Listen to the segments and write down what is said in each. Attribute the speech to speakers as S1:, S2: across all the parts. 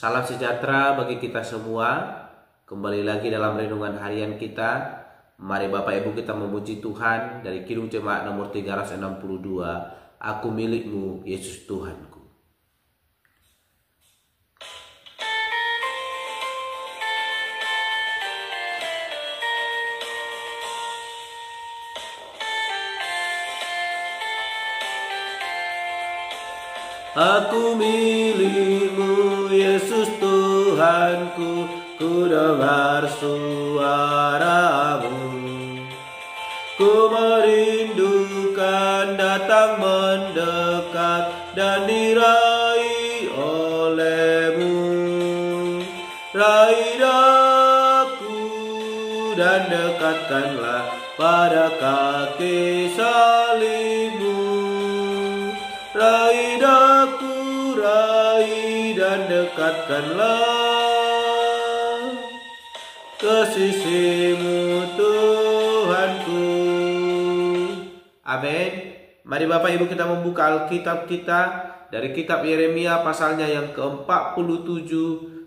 S1: Salam sejahtera bagi kita semua. Kembali lagi dalam renungan harian kita. Mari Bapak Ibu kita memuji Tuhan dari Kidung Jemaat nomor 362. Aku milikmu, Yesus Tuhanku. Aku milikmu, Yesus Tuhanku, ku dengar suaramu. Ku merindukan datang mendekat dan diraih olehmu. Raih aku dan dekatkanlah pada kaki salibmu. Raih aku, raih dan dekatkanlah ke sisimu Tuhanku. Amin. Mari Bapak Ibu kita membuka Alkitab kita dari kitab Yeremia pasalnya yang ke-47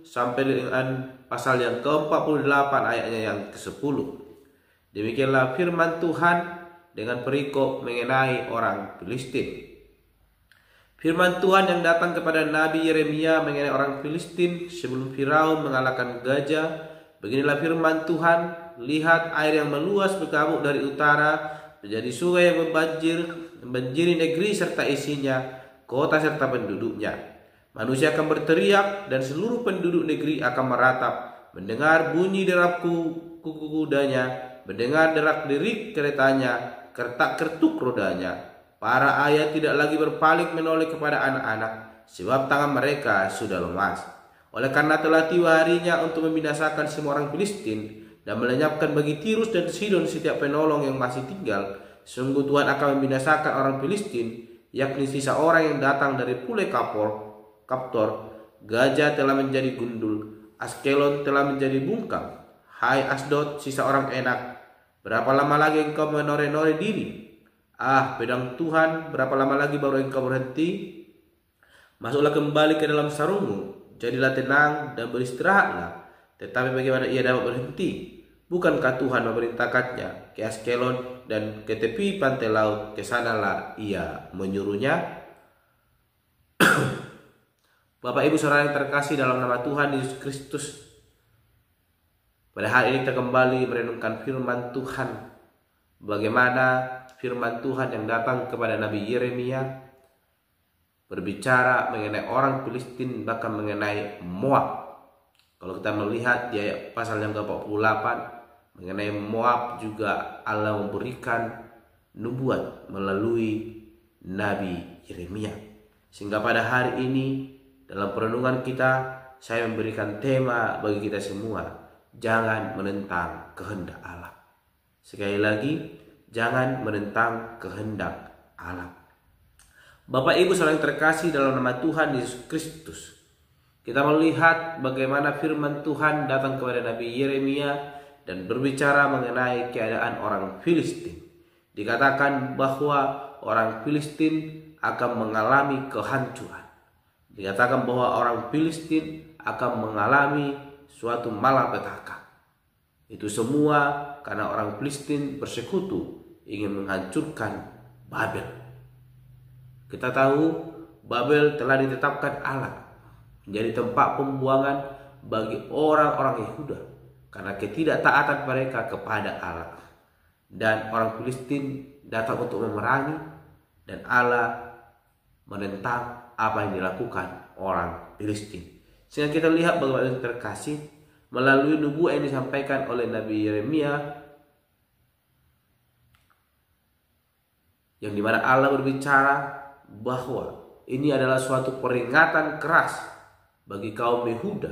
S1: sampai dengan pasal yang ke-48 ayatnya yang ke-10. Demikianlah firman Tuhan dengan perikop mengenai orang Filistin. Firman Tuhan yang datang kepada Nabi Yeremia mengenai orang Filistin sebelum Firaun mengalahkan gajah. Beginilah firman Tuhan, lihat air yang meluas berkabut dari utara, menjadi sungai yang membanjiri negeri serta isinya, kota serta penduduknya. Manusia akan berteriak dan seluruh penduduk negeri akan meratap, mendengar bunyi derap kuku kudanya, mendengar derak-derik keretanya, kertak-kertuk rodanya. Para ayah tidak lagi berpaling menoleh kepada anak-anak, sebab tangan mereka sudah lemas. Oleh karena telah tiba harinya untuk membinasakan semua orang Filistin dan melenyapkan bagi Tirus dan Sidon setiap penolong yang masih tinggal, sungguh Tuhan akan membinasakan orang Filistin, yakni sisa orang yang datang dari Pule Kaptor. Gajah telah menjadi gundul, Askelon telah menjadi bungkam. Hai Asdod, sisa orang enak, berapa lama lagi engkau menore-nore diri? Ah, pedang Tuhan, berapa lama lagi baru engkau berhenti? Masuklah kembali ke dalam sarungmu, jadilah tenang dan beristirahatlah. Tetapi bagaimana ia dapat berhenti? Bukankah Tuhan memerintahkannya ke Askelon dan ke tepi pantai laut? Ke sanalah ia menyuruhnya. Bapak Ibu saudara yang terkasih dalam nama Tuhan Yesus Kristus, pada hari ini kita kembali merenungkan firman Tuhan. Bagaimana firman Tuhan yang datang kepada Nabi Yeremia berbicara mengenai orang Filistin, bahkan mengenai Moab. Kalau kita melihat di ayat pasal yang ke-48 mengenai Moab juga Allah memberikan nubuat melalui Nabi Yeremia. Sehingga pada hari ini dalam perenungan kita saya memberikan tema bagi kita semua, jangan menentang kehendak Allah. Sekali lagi, jangan menentang kehendak Allah. Bapak Ibu saudara yang terkasih dalam nama Tuhan Yesus Kristus, kita melihat bagaimana firman Tuhan datang kepada Nabi Yeremia dan berbicara mengenai keadaan orang Filistin. Dikatakan bahwa orang Filistin akan mengalami kehancuran. Dikatakan bahwa orang Filistin akan mengalami suatu malapetaka. Itu semua karena orang Filistin bersekutu ingin menghancurkan Babel. Kita tahu Babel telah ditetapkan Allah menjadi tempat pembuangan bagi orang-orang Yehuda karena ketidaktaatan mereka kepada Allah. Dan orang Filistin datang untuk memerangi dan Allah menentang apa yang dilakukan orang Filistin. Sehingga kita lihat bagaimana yang terkasih melalui nubuat yang disampaikan oleh Nabi Yeremia, yang dimana Allah berbicara bahwa ini adalah suatu peringatan keras bagi kaum Yehuda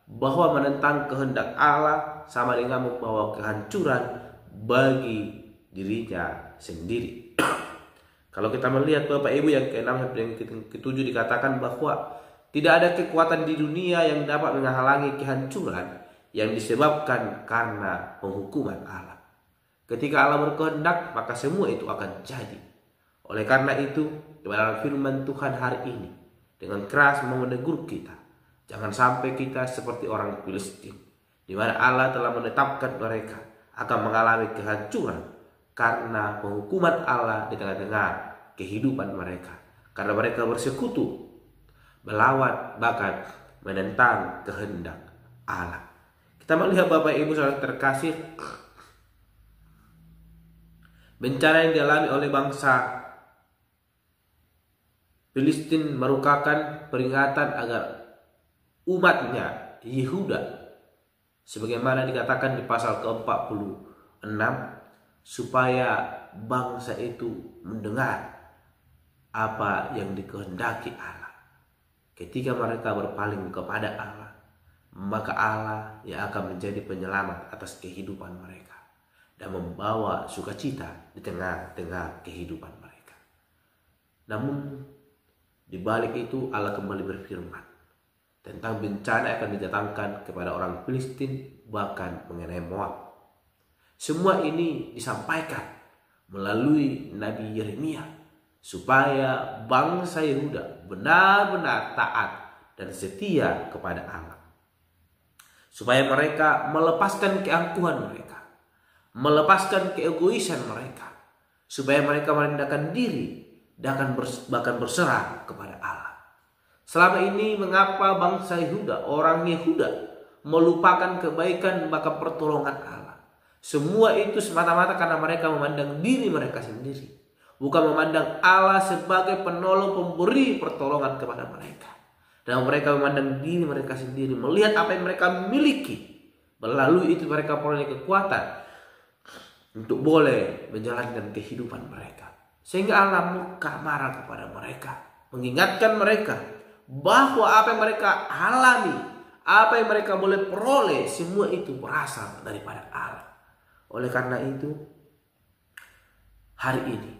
S1: bahwa menentang kehendak Allah sama dengan membawa kehancuran bagi dirinya sendiri. Kalau kita melihat Bapak Ibu yang ke-6 sampai yang ke-7 dikatakan bahwa tidak ada kekuatan di dunia yang dapat menghalangi kehancuran yang disebabkan karena penghukuman Allah. Ketika Allah berkehendak, maka semua itu akan jadi. Oleh karena itu, dalam firman Tuhan hari ini dengan keras mau menegur kita Jangan sampai kita seperti orang Filistin, di mana Allah telah menetapkan mereka akan mengalami kehancuran karena penghukuman Allah di tengah-tengah kehidupan mereka. Karena mereka bersekutu, melawan, bahkan menentang kehendak Allah. Kita melihat Bapak Ibu Saudara terkasih, bencana yang dialami oleh bangsa Filistin merupakan peringatan agar umatnya Yehuda, sebagaimana dikatakan di pasal ke-46, supaya bangsa itu mendengar apa yang dikehendaki Allah. Ketika mereka berpaling kepada Allah, maka Allah yang akan menjadi penyelamat atas kehidupan mereka dan membawa sukacita di tengah-tengah kehidupan mereka. Namun di balik itu Allah kembali berfirman tentang bencana yang akan didatangkan kepada orang Filistin, bahkan mengenai Moab. Semua ini disampaikan melalui Nabi Yeremia supaya bangsa Yehuda benar-benar taat dan setia kepada Allah. Supaya mereka melepaskan keangkuhan mereka, melepaskan keegoisan mereka, supaya mereka merendahkan diri dan bahkan berserah kepada Allah. Selama ini mengapa bangsa Yehuda, orang Yehuda, melupakan kebaikan bahkan pertolongan Allah? Semua itu semata-mata karena mereka memandang diri mereka sendiri, bukan memandang Allah sebagai penolong, pemberi pertolongan kepada mereka. Dan mereka memandang diri mereka sendiri, melihat apa yang mereka miliki. Melalui itu mereka peroleh kekuatan untuk boleh menjalankan kehidupan mereka. Sehingga Allah murka marah kepada mereka, mengingatkan mereka bahwa apa yang mereka alami, apa yang mereka boleh peroleh, semua itu berasal daripada Allah. Oleh karena itu, hari ini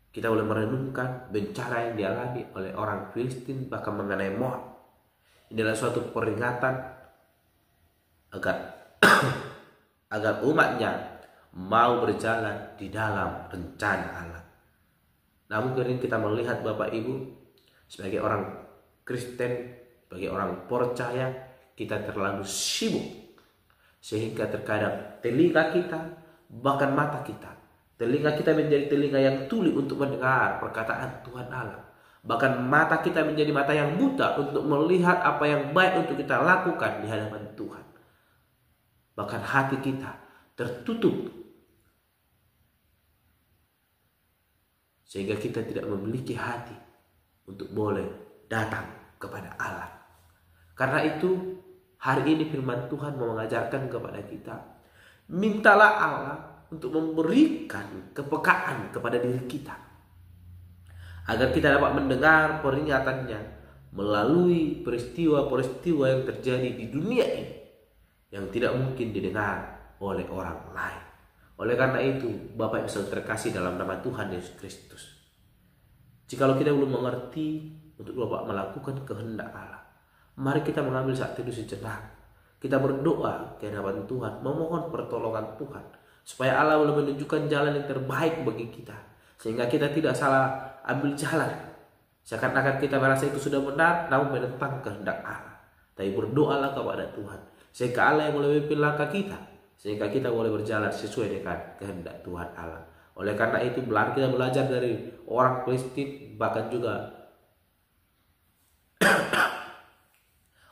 S1: kita boleh merenungkan bencana yang dialami oleh orang Filistin, bahkan mengenai Moab. Ini adalah suatu peringatan agar umatnya mau berjalan di dalam rencana Allah. Namun kemudian kita melihat Bapak Ibu, sebagai orang Kristen, sebagai orang percaya, kita terlalu sibuk sehingga terkadang telinga kita, bahkan mata kita, telinga kita menjadi telinga yang tuli untuk mendengar perkataan Tuhan Allah. Bahkan mata kita menjadi mata yang buta untuk melihat apa yang baik untuk kita lakukan di hadapan Tuhan. Bahkan hati kita tertutup sehingga kita tidak memiliki hati untuk boleh datang kepada Allah. Karena itu hari ini firman Tuhan mau mengajarkan kepada kita, mintalah Allah untuk memberikan kepekaan kepada diri kita, agar kita dapat mendengar peringatannya melalui peristiwa-peristiwa yang terjadi di dunia ini yang tidak mungkin didengar oleh orang lain. Oleh karena itu, Bapak Ibu Saudara terkasih dalam nama Tuhan Yesus Kristus, jikalau kita belum mengerti untuk Bapak melakukan kehendak Allah, mari kita mengambil saat teduh sejenak. Kita berdoa ke hadapan Tuhan, memohon pertolongan Tuhan, supaya Allah boleh menunjukkan jalan yang terbaik bagi kita, sehingga kita tidak salah ambil jalan seakan-akan kita merasa itu sudah benar, namun menentang kehendak Allah. Tapi berdoalah kepada Tuhan, sehingga Allah yang boleh memimpin langkah kita, sehingga kita boleh berjalan sesuai dengan kehendak Tuhan Allah. Oleh karena itu, kita belajar dari orang Filistin, bahkan juga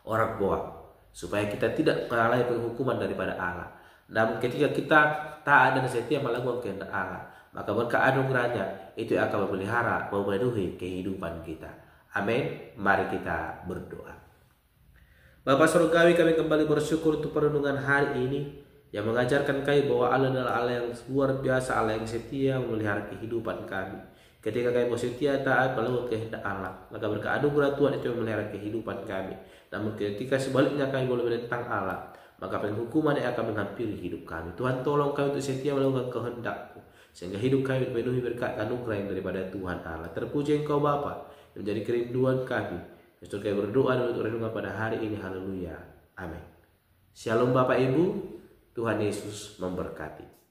S1: orang Moab, supaya kita tidak mengalami penghukuman daripada Allah. Namun ketika kita taat dan setia melakukan kehendak Allah, maka berkat anugerahnya itu akan memelihara, memenuhi kehidupan kita. Amin. Mari kita berdoa. Bapa Surgawi, kami kembali bersyukur untuk perenungan hari ini yang mengajarkan kami bahwa Allah adalah Allah yang luar biasa, Allah yang setia memelihara kehidupan kami. Ketika kami setia taat melakukan kehendak Allah, maka berkat anugerah Tuhan itu memelihara kehidupan kami. Namun ketika sebaliknya kami boleh menentang Allah, maka penghukuman yang akan menghampiri hidup kami. Tuhan, tolong kami untuk setia melakukan kehendak-Mu, sehingga hidup kami dipenuhi berkat anugerah yang daripada Tuhan Allah. Terpuji Engkau Bapa yang menjadi kerinduan kami. Yesus, kami berdoa dan untuk renungan pada hari ini. Haleluya. Amin. Shalom Bapak Ibu. Tuhan Yesus memberkati.